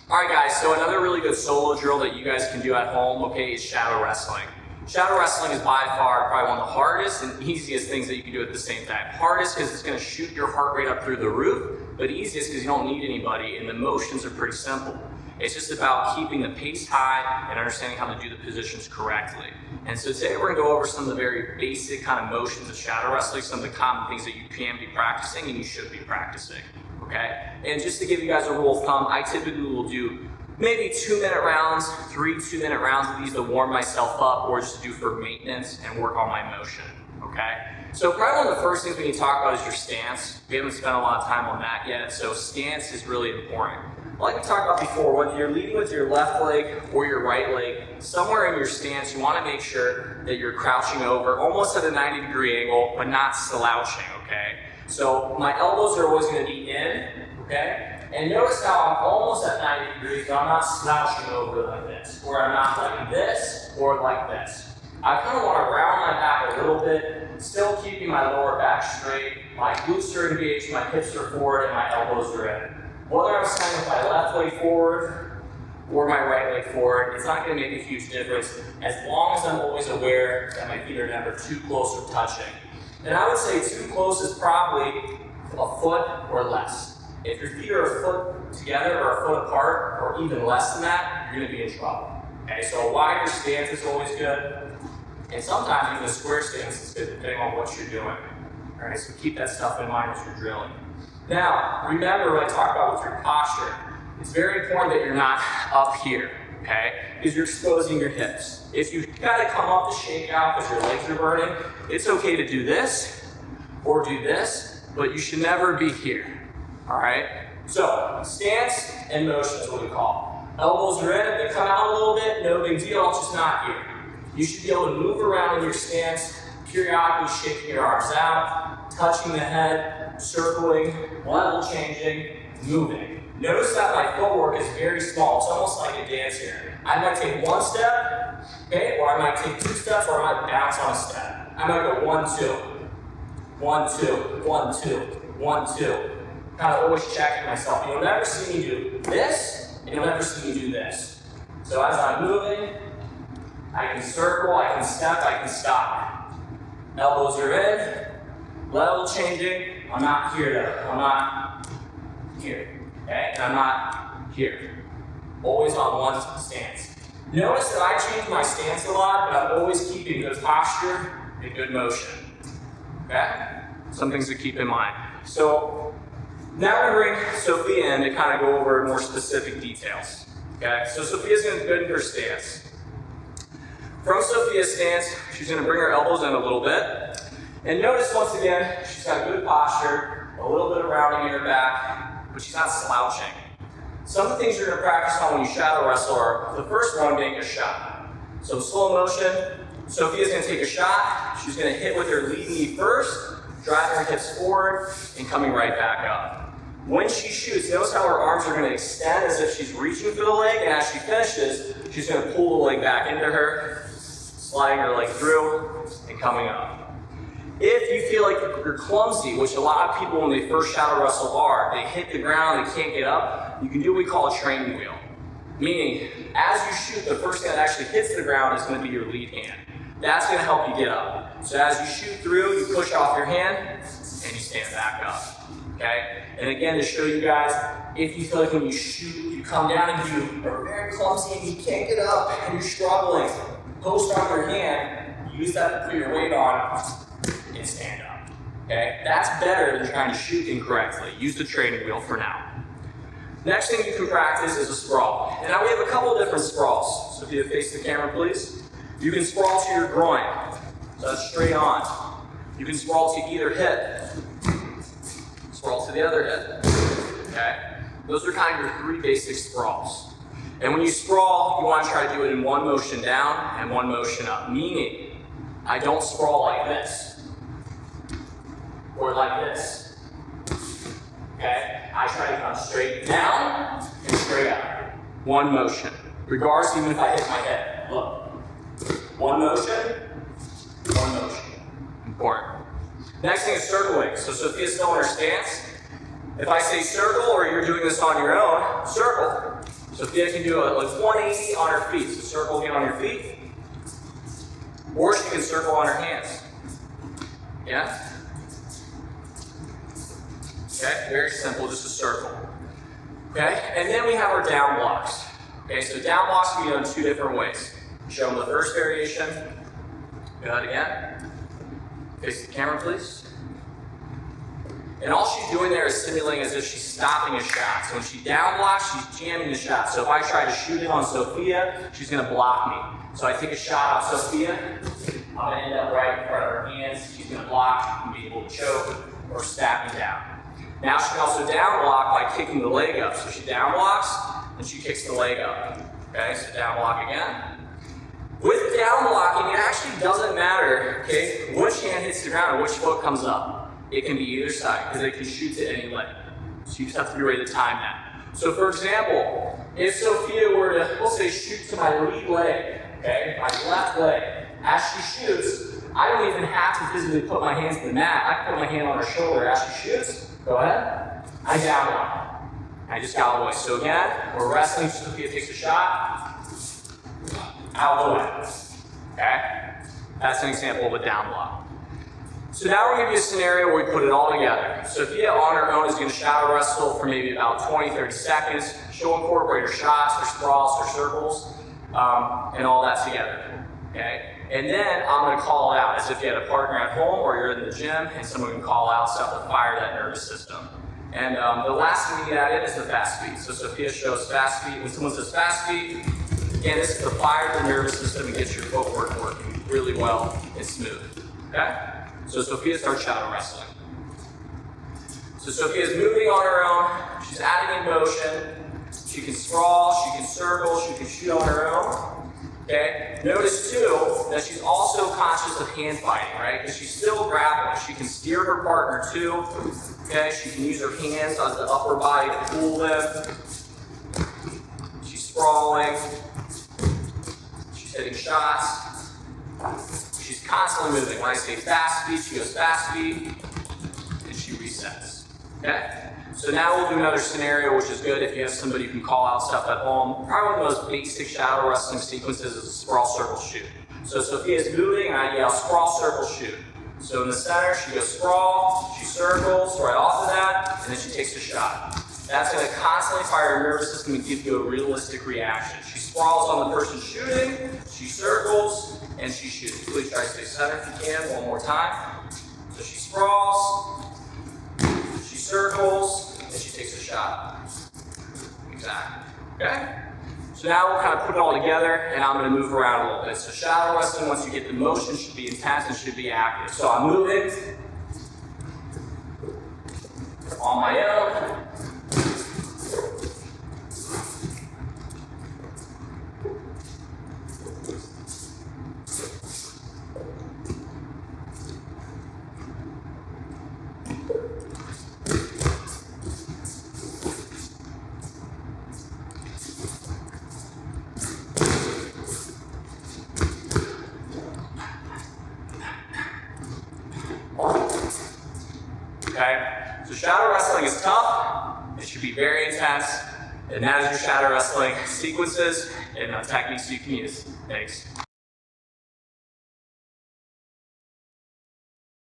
All right, guys, so another really good solo drill that you guys can do at home, okay, is shadow wrestling. Shadow wrestling is by far probably one of the hardest and easiest things that you can do at the same time. Hardest because it's going to shoot your heart rate up through the roof, but easiest because you don't need anybody and the motions are pretty simple. It's just about keeping the pace high and understanding how to do the positions correctly. And so today we're going to go over some of the very basic kind of motions of shadow wrestling, some of the common things that you can be practicing and you should be practicing. Okay? And just to give you guys a rule of thumb, I typically will do maybe 2-minute rounds, 3 2-minute rounds of these to warm myself up or just to do for maintenance and work on my motion. Okay? So probably one of the first things we need to talk about is your stance. We haven't spent a lot of time on that yet, so stance is really important. Like we talked about before, whether you're leading with your left leg or your right leg, somewhere in your stance you want to make sure that you're crouching over, almost at a 90-degree angle, but not slouching, okay? So my elbows are always going to be in, okay? And notice how I'm almost at 90 degrees, but I'm not slouching over like this, or I'm not like this, or like this. I kind of want to round my back a little bit, still keeping my lower back straight, my glutes are engaged, my hips are forward, and my elbows are in. Whether I'm standing with my left leg forward or my right leg forward, it's not going to make a huge difference as long as I'm always aware that my feet are never too close or touching. And I would say too close is probably a foot or less. If your feet are a foot together or a foot apart or even less than that, you're going to be in trouble. Okay, so a wider stance is always good. And sometimes even a square stance is good depending on what you're doing. All right, so keep that stuff in mind as you're drilling. Now, remember what I talked about with your posture. It's very important that you're not up here, okay? Because you're exposing your hips. If you've got to come up to shake out because your legs are burning, it's okay to do this or do this, but you should never be here, all right? So, stance and motion is what we call. Elbows are in, they come out a little bit, no big deal, it's just not here. You should be able to move around in your stance, periodically shaking your arms out, touching the head, circling, level changing, moving. Notice that my footwork is very small. It's almost like a dance here. I might take one step, okay, or I might take 2 steps, or I might bounce on a step. I might go 1, 2, 1, 2, 1, 2, 1, 2. Kind of always checking myself. You'll never see me do this, and you'll never see me do this. So as I'm moving, I can circle, I can step, I can stop. Elbows are in, level changing. I'm not here though. I'm not here. Okay? And I'm not here. Always on one stance. Notice that I change my stance a lot, but I'm always keeping good posture and good motion. Okay? Some things to keep in mind. So now we bring Sophia in to kind of go over more specific details. Okay? So Sophia's going to go into her stance. From Sophia's stance, she's going to bring her elbows in a little bit. And notice once again, she's got good posture, a little bit of rounding in her back, but she's not slouching. Some of the things you're going to practice on when you shadow wrestle are the first one being a shot. So slow motion, Sophia's going to take a shot. She's going to hit with her lead knee first, driving her hips forward, and coming right back up. When she shoots, notice how her arms are going to extend as if she's reaching for the leg, and as she finishes, she's going to pull the leg back into her, sliding her leg through, and coming up. If you feel like you're clumsy, which a lot of people when they first shadow wrestle are, they hit the ground, they can't get up, you can do what we call a training wheel. Meaning, as you shoot, the first thing that actually hits the ground is going to be your lead hand. That's going to help you get up. So as you shoot through, you push off your hand, and you stand back up. Okay? And again, to show you guys, if you feel like when you shoot, you come down and you are very clumsy and you can't get up and you're struggling, post on your hand, use that to put your weight on, and stand up. Okay? That's better than trying to shoot incorrectly. Use the training wheel for now. Next thing you can practice is a sprawl. And now we have a couple of different sprawls. So if you face the camera, please. You can sprawl to your groin. So that's straight on. You can sprawl to either hip. Sprawl to the other hip. Okay? Those are kind of your 3 basic sprawls. And when you sprawl, you want to try to do it in one motion down and one motion up. Meaning, I don't sprawl like this. Or like this. Okay? I try to come straight down and straight up. One motion. Regardless, even if I hit my head. Look. One motion, one motion. Important. Next thing is circling. So Sophia's still in her stance. If I say circle or you're doing this on your own, circle. Sophia can do a 180 on her feet. So circle again on your feet. Or she can circle on her hands. Yeah? Okay, very simple, just a circle. Okay, and then we have our down blocks. Okay, so down blocks can be done 2 different ways. Show them the first variation. Go ahead again. Face the camera, please. And all she's doing there is simulating as if she's stopping a shot. So when she down blocks, she's jamming the shot. So if I try to shoot it on Sophia, she's going to block me. So I take a shot off Sophia. I'm going to end up right in front of her hands. She's going to block and be able to choke or stab me down. Now she can also down block by kicking the leg up. So she down blocks and she kicks the leg up. Okay, so down block again. With down blocking, it actually doesn't matter, okay, which hand hits the ground or which foot comes up. It can be either side because it can shoot to any leg. So you just have to be ready to time that. So for example, if Sophia were to, we'll say, shoot to my lead leg, okay, my left leg, as she shoots, I don't even have to physically put my hands to the mat. I can put my hand on her shoulder as she shoots. Go ahead. I down block. I just got away. So again, we're wrestling. Sophia takes a shot. Out of the way. Okay? That's an example of a down block. So now we're going to give you a scenario where we put it all together. Sophia on her own is going to shadow wrestle for maybe about 20, 30 seconds. She'll incorporate her shots, her sprawls, her circles, and all that together. Okay? And then I'm going to call it out as if you had a partner at home or you're in the gym and someone can call out stuff to fire that nervous system. And the last thing we get at it is the fast feet. So Sophia shows fast feet. When someone says fast feet, again, this is to fire the nervous system and get your footwork working really well and smooth. Okay? So Sophia starts shadow wrestling. So Sophia's moving on her own. She's adding in motion. She can sprawl, she can circle, she can shoot on her own. Okay? Notice too that she's also conscious of hand fighting, right? Because she's still grappling. She can steer her partner too. Okay? She can use her hands as the upper body to pull them. She's sprawling. She's hitting shots. She's constantly moving. When I say fast speed, she goes fast speed, and she resets. Okay? So now we'll do another scenario, which is good if you have somebody who can call out stuff at home. Probably one of the most basic shadow wrestling sequences is a sprawl, circle, shoot. So Sophia's moving, and I yell sprawl, circle, shoot. So in the center, she goes sprawl, she circles right off of that, and then she takes a shot. That's going to constantly fire your nervous system and give you a realistic reaction. She sprawls on the person shooting, she circles, and she shoots. Please try to stay center if you can, one more time. So she sprawls, she circles, and she takes a shot. Exactly. Okay? So now we'll kind of put it all together, and I'm going to move around a little bit. So shadow wrestling, once you get the motion, should be intense and should be active. So I'm moving on my own. Okay? So shadow wrestling is tough, it should be very intense, and that is your shadow wrestling sequences and techniques you can use. Thanks.